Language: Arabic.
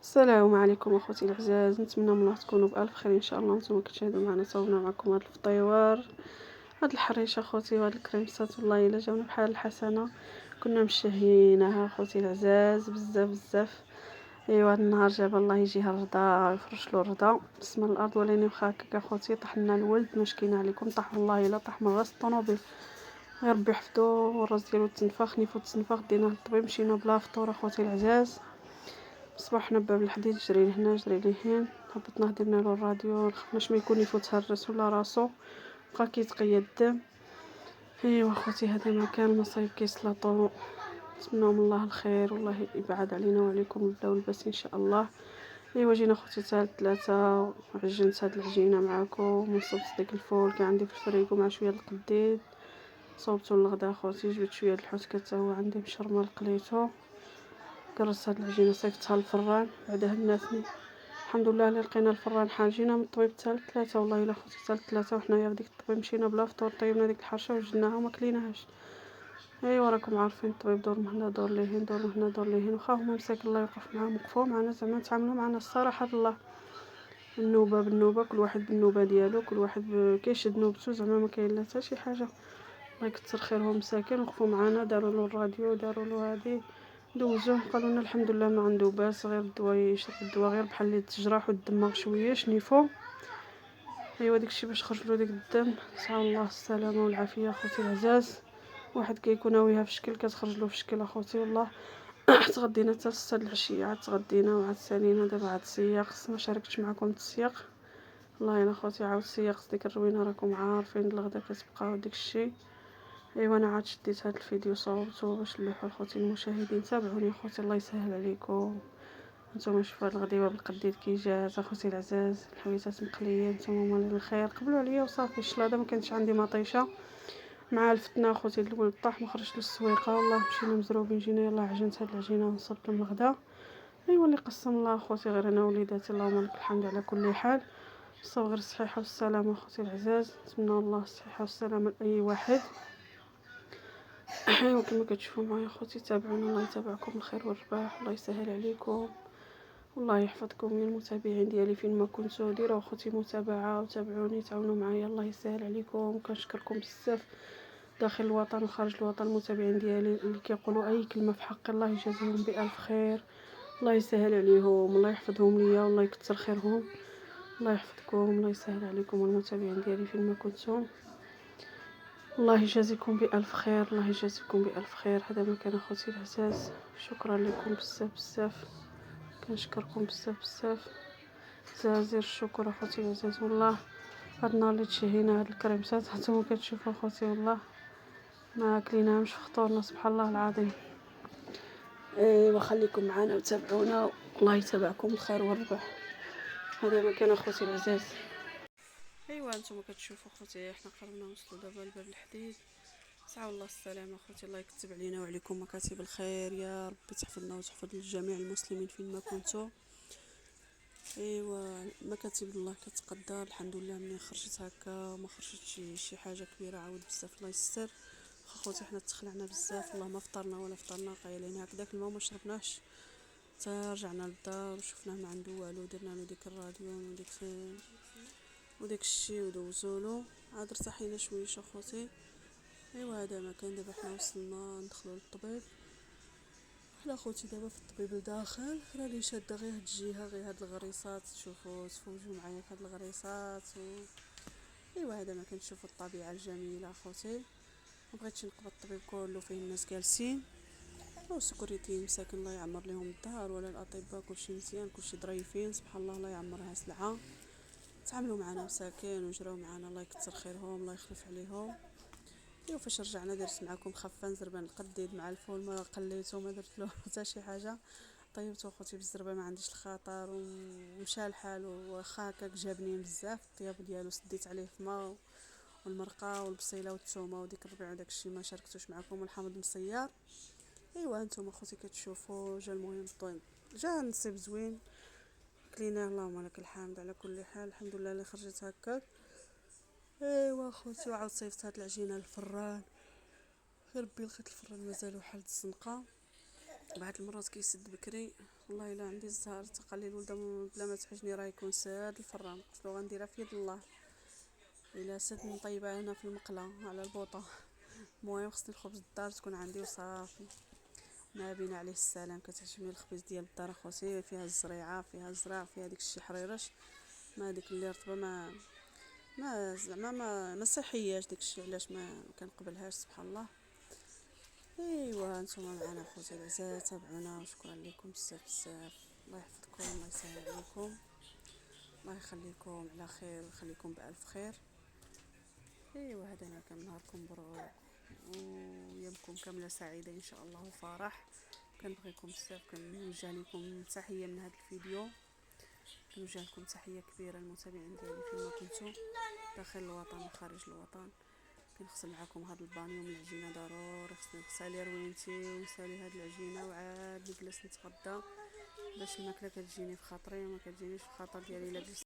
السلام عليكم اخوتي العزاز، نتمنى من الله تكونوا بالف خير ان شاء الله. نتوما كتشاهدوا معنا صوبنا معكم هاد الفطيوار، هاد الحريشه اخوتي وهاد الكريمسات. والله الا جاونا بحال الحسنه، كنا مشتهيينها اخوتي العزاز بزاف بزاف. ايوا هاد النهار جاب الله يجيها الرضا يفرش له الرضا بسم الارض. ولكن واخا هكاك اخوتي طحنا الولد مشكينا عليكم، طاح والله الا طاح من راس الطوموبيل، غير ربي يحفظو. والراس ديالو تنفخ نيفو تنفخ، دينا للطبيب مشينا بلا فطور اخوتي العزاز. صباحنا باب الحديد جري لهنا جري لهين، هبطناه درنا له الراديو، خفناش ما يكون يفوت هرس ولا راسو، بقى كيتقيا الدم. ايوا اخوتي هذا ما كان المصايب كيسلطو، نتمنوا من الله الخير والله يبعد علينا وعليكم البلا والباس ان شاء الله. ايوا جينا اخوتي حتى 3 وعجنت هاد العجينه معاكم، وصبت داك الفول كان عندي في الفريكو مع شويه القديد، صوبتو للغدا اخوتي. جبت شويه الحوت حتى هو عندي مشرمل قليتو، كرست هاد العجينه صيفطتها للفران بعدا هناتني. الحمد لله اللي لقينا الفران حال. جينا من الطبيب حتى 3 والله الا خوتي حتى 3 وحنايا في ديك الطبيب مشينا بلا فطور، طيبنا ديك الحرشه وجدناها وما كليناهاش. ايوا راكم عارفين الطبيب دور من هنا دور لهين دور من هنا دور لهين، واخا هما مساكن الله يوقف معاهم وقفوا معنا زعما تعاملوا معنا الصراحه بالله، النوبه بالنوبه، كل واحد بالنوبه ديالو، كل واحد كيشد نوبته زعما ما كاين لا حتى شي حاجه. الله يكثر خيرهم مساكن، وقفوا معنا داروا له الراديو داروا له هذه دوزوه، قالوا لنا الحمد لله ما عنده باس، غير الدواء يشرب الدواء غير بحال اللي تجرح والدماغ شويه شنيفو. ايوا داكشي باش خرج له داك الدم. نسال الله السلامه والعافيه اخوتي العزاز. واحد كيكون هاويها في شكل كتخرج له في شكل اخوتي والله. تغدينا حتى 6 العشيه، عاد تغدينا وعاد سالينا دابا عاد السياق. ما شاركتش معكم السياق والله الا اخوتي، عاود السياق ديك الروينه راكم عارفين الغدا كتبقى داكشي. ايوا انا عاد شديت هذا الفيديو صوبته باش نلوحو لخوتي المشاهدين. تابعوني خوتي الله يسهل عليكم. نتوما شوفوا هاد الغديوه بالقديد كي جات اخوتي العزاز، الحويتات مقليين نتوما مال الخير قبلوا عليا وصافي. الشلاضه ما كانش عندي مطيشه مع الفتنه اخوتي، الولد طاح ما خرجش للسويقه والله، مشينا مزروبين جينا يلاه عجنت هاد العجينه ونصبت لهم الغدا. ايوا اللي قسم الله اخوتي غير انا وليداتي، اللهم لك الحمد على كل حال. صافي غير الصحيحه والسلامه اخوتي العزاز، نتمنى الله الصحه والسلامه لاي واحد. ايوا كما كتشوفوا معايا اخوتي، تابعونا الله يتابعكم الخير والرباح، الله يسهل عليكم والله يحفظكم يا المتابعين ديالي فين ما كنتو. ديروا اخوتي متابعه وتابعوني تعاونوا معايا، الله يسهل عليكم. كنشكركم بزاف داخل الوطن وخارج الوطن، المتابعين ديالي اللي كيقولوا اي كلمه في حقي، الله يجازيهم بالف خير، الله يسهل عليهم، الله يحفظهم ليا والله يكثر خيرهم، الله يحفظكم الله يسهل عليكم. والمتابعين ديالي فين ما كنتم الله يجازيكم بألف خير، الله يجازيكم بألف خير. هذا ما كان اخوتي العزاز، شكرا لكم بزاف بزاف، كنشكركم بزاف بزاف. جزيل الشكر اخوتي العزاز والله. هاد النهار اللي تشهينا هاد الكريمسات هانتوما كتشوفوا اخوتي والله ما كليناهمش في فطورنا سبحان الله العظيم. ايوا خليكم معنا وتابعونا الله يتابعكم الخير والربح. هذا ما كان اخوتي العزاز. ايوا انتم كتشوفوا اخوتي حنا قربنا نوصلوا دابا لباب الحديد. سعى الله السلامه اخوتي، الله يكتب علينا وعليكم مكاتب الخير يا ربي، تحفظنا وتحفظ جميع المسلمين فين ما كنتو. ايوا مكاتب الله كتقدر الحمد لله. منين خرجت هكا ما خرجتش شي حاجه كبيره، عاود بزاف الله يستر. اخوتي حنا تخلعنا بزاف والله، ما فطرنا ولا فطرنا، قايلين هكذاك الماء ما شربناش حتى رجعنا للدار وشفناه ما عنده والو، درنا له ديك الراديون وديك الشيء ودوزولو، عاد ارتاحينا شويه اخوتي. ايوا هذا ما كان. دابا حنا وصلنا ندخلوا للطبيب، حنا خوتي دابا في الطبيب الداخل، راني شاده غير هاد الجهه غير هاد الغريصات، تشوفوا تفوجوا معايا في هاد الغريصات ايوا هذا ما كنشوفوا الطبيعه الجميله اخوتي. ما بغيتش نقبض الطبيب كله فيه الناس جالسين وسكرتي مساكن الله يعمر لهم الدار، ولا الاطباء كلشي مزيان كلشي ظريفين سبحان الله، الله يعمرها سلعه. تعاملوا معنا مساكن وجراو معنا الله يكثر خيرهم الله يخلف عليهم. ايوا فاش رجعنا درت معكم خفان زربان القديد مع الفول، ما قليته ما درت له حتى شي حاجه، طيبته اخوتي بالزربه ما عنديش الخطر ومشى الحال. واخا هكاك جابني بزاف الطياب ديالو، سديت عليه في ماء والمرقه والبصيله والثومه وديك الربيع وداك الشيء ما شاركتوش معكم، والحامض مصيار. ايوا انتم اخوتي كتشوفوا جا المهم طيب، جا نصيب زوين كليناه اللهم لك الحمد على كل حال. الحمد لله اللي خرجت هكاك. ايوا اخوتي وعاود صيفط هاد العجينه للفران، ربي لقيت الفران مازالو حال الزنقه. بعض المرات كيسد بكري. والله الا عندي الزهر تقليل ولده بلا ما تحجني راه يكون ساد الفران، قلت له غنديرها في يد الله، الا سد نطيبها هنا في المقله على البوطه. المهم خصني الخبز الدار تكون عندي وصافي. ما بين عليه السلام. كتعجبني الخبز ديال الدار اخوتي، فيها الزريعه فيها الزرع فيها ديك الشي حريرش، ما ديك اللي رطبه ما زعما ما صحياش داك الشيء، علاش ما كنقبلهاش سبحان الله. ايوا نتوما معنا اخوتي العزاز، تابعونا وشكرا لكم بزاف بزاف. الله يحفظكم الله يسهل عليكم، الله يخليكم على خير ويخليكم بالف خير. ايوا هذا ما كان نهاركم مبروك ويومكم كامله سعيده ان شاء الله وفرح. كنبغيكم بزاف، كنوجه لكم تحيه من هذا الفيديو، كنوجه لكم تحيه كبيره المتابعين ديالي فيما كنتم داخل الوطن وخارج الوطن. كنغسل معكم هذا البانيو من العجينه ضروري، خصني نغسالي روينتي ونسالي هاد العجينه وعاد نجلس نتغدى باش الماكله كتجيني في خاطري وما كتجينيش في خاطر ديالي الا جلست